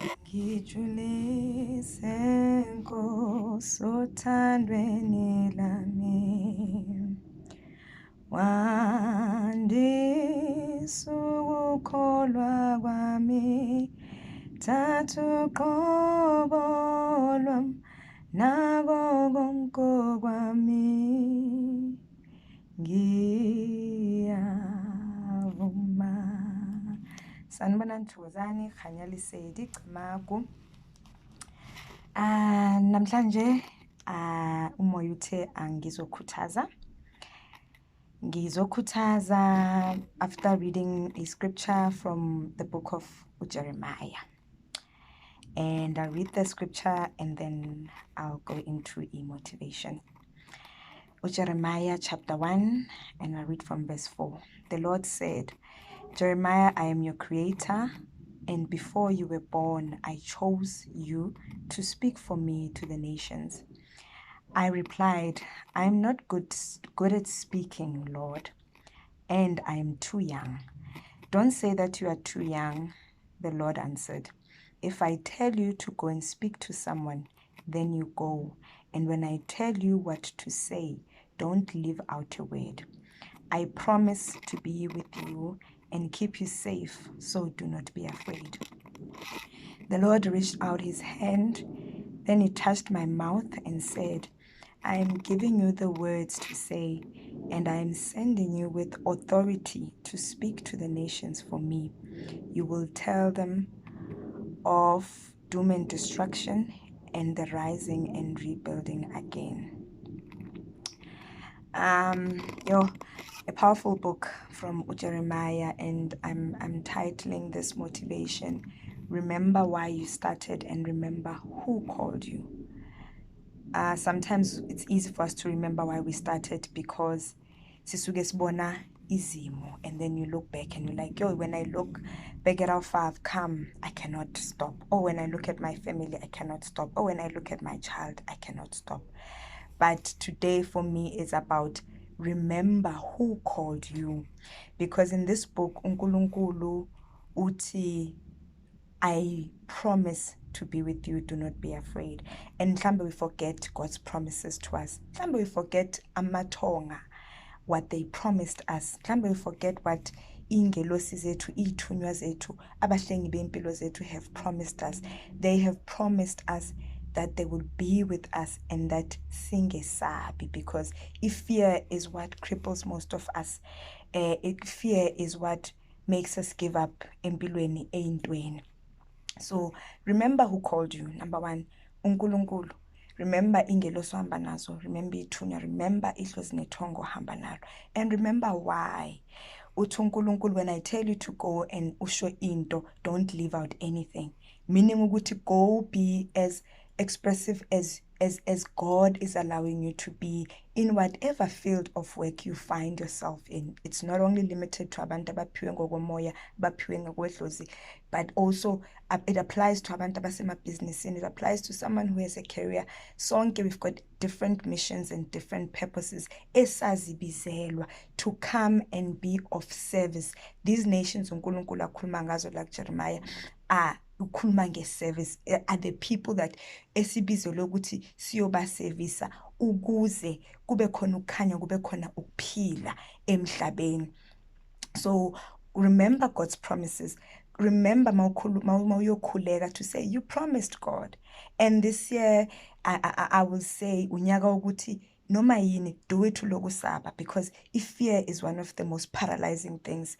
Ngijulise Nkosi othandweni lami, wandisa ukukholwa kwami, thatha uqobo lwami nako konke kwami, ngiyavuma. Sanibona Nthokozani, Khanya Lesedi, Camagu. Namhlanje umoya uthe ngizokhuthaza after reading a scripture from the book of Jeremiah. And I'll read the scripture and then I'll go into a motivation. Jeremiah chapter 1, and I'll read from verse 4. The Lord said, Jeremiah, I am your creator, and before you were born, I chose you to speak for me to the nations. I replied, I am not good at speaking, Lord, and I am too young. Don't say that you are too young, the Lord answered. If I tell you to go and speak to someone, then you go. And when I tell you what to say, don't leave out a word. I promise to be with you and keep you safe, so do not be afraid. The Lord reached out his hand, then he touched my mouth and said, I am giving you the words to say, and I am sending you with authority to speak to the nations for me. You will tell them of doom and destruction and the rising and rebuilding again. A powerful book from Jeremiah, and I'm titling this motivation, Remember Why You Started and Remember Who Called You. Sometimes it's easy for us to remember why we started because sisuke sibona izimo, and then you look back and you're like, yo, when I look back at how far I've come, I cannot stop. Or when I look at my family, I cannot stop. Or when I look at my child, I cannot stop. But today for me is about remember who called you. Because in this book, uNkulunkulu uthi, I promise to be with you, do not be afraid. And mhlambe we forget God's promises to us. Mhlambe we forget amathonga, what they promised us. Mhlambe we forget what ingelosi zethu, ithunywa zethu, abahlengi bempilo zethu have promised us. They have promised us that they will be with us and that singesabi, because if fear is what cripples most of us, fear is what makes us give up empilweni eyintweni. So remember who called you. Number one, uNkulunkulu. Remember ingelosi ohamba nazo. Remember ithunya. Remember ihlozi nethongo ohamba nalo. And remember why. Uthi uNkulunkulu, when I tell you to go and usho into, don't leave out anything. Meaning ukuthi go be as expressive as God is allowing you to be in whatever field of work you find yourself in. It's not only limited to abantu abaphiwe ngokomoya, abaphiwe ngokwedlozi, but also it applies to abantu abasemabhizinisini. It applies to someone who has a career. Sonke, we've got different missions and different purposes esazibizelwa to come and be of service. These nations uNkulunkulu akhuluma ngazo like Jeremiah ukhuluma nge-service, are the people that esibizelwe ukuthi siyobasevisa ukuze kube khona ukukhanya, kube khona ukuphila emhlabeni. So remember God's promises. Remember mawuyokhuleka to say you promised God. And this year I will say unyaka ukuthi noma yini, do it ulokusaba, because if fear is one of the most paralyzing things,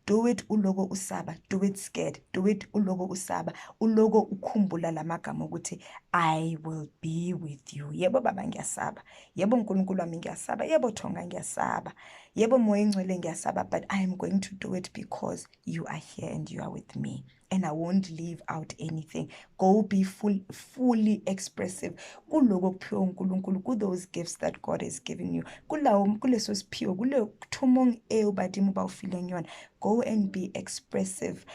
do it ulogo usaba, do it scared, do it ulogo usaba, ulogo ukhumbula lamagama ukuthi I will be with you. Yebo baba ngiyasaba, yebo uNkulunkulu wami ngiyasaba, yebo thonga ngiyasaba, yebo moya engcwele ngiyasaba, but I am going to do it because you are here and you are with me. And I won't leave out anything. Go be fully expressive. Kulogo kuphiwe uNkulunkulu, ku those gifts that God has given you. Kuleso siphiwo, kule thumong eo badimo ba ufileng yona. Go and be expressive.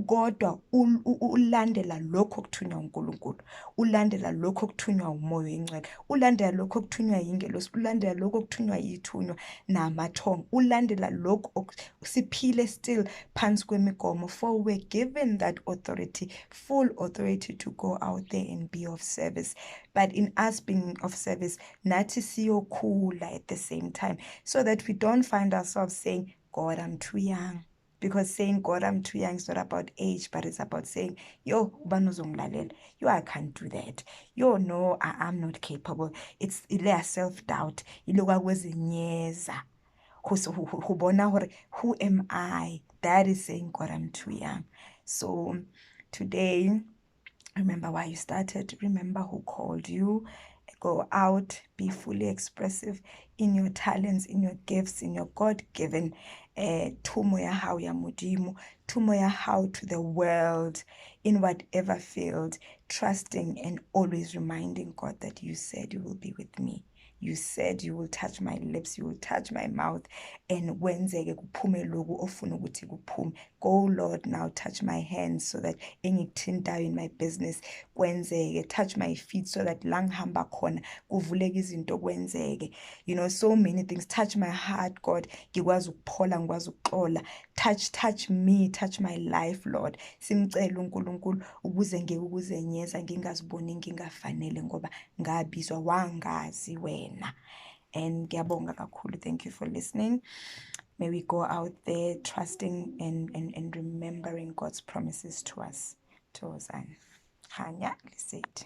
kodwa ulandela lokho okuthunywa uNkulunkulu, ulandela lokho okuthunywa umoya oyingcwele, ulandela lokho okuthunywa yingelosi, ulandela lokho okuthunywa yithunywa namathongo, ulandela lokho siphile still phansi kwemigomo, for we're given that authority, full authority to go out there and be of service. But in us being of service, nathi siyokhula at the same time, so that we don't find ourselves saying, God, I'm too young. Because saying, God, I'm too young is not about age, but it's about saying, yo, ubani uzongilalela? Yo, I can't do that. Yo, no, I'm not capable. It's ile self-doubt. Iloka kwezinyeza. Who am I? That is saying, God, I'm too young. So today, remember why you started. Remember who called you. Go out, be fully expressive in your talents, in your gifts, in your God-given thumo ya hao ya Modimo, thumo ya hao to the world, in whatever field, trusting and always reminding God that you said you will be with me. You said you will touch my lips, you will touch my mouth, and kwenzeke kuphume loku ofuna ukuthi kuphume. Go, Lord, now touch my hands so that engikuthintayo in my business kwenzeke. Touch my feet so that la ngihamba khona kuvuleke izinto kwenzeke. You know, so many things. Touch my heart, God. Ngikwazi ukuphola, ngikwazi ukuxola. Touch me, touch my life, Lord. Simcela uNkulunkulu ukuze ngeke ukuzenyeza ngingaziboni ngingafanele ngoba ngabizwa wangazi wena. And ngiyabonga kakhulu. Thank you for listening. May we go out there trusting and remembering God's promises to us. Tozan. Hanya, let's say it.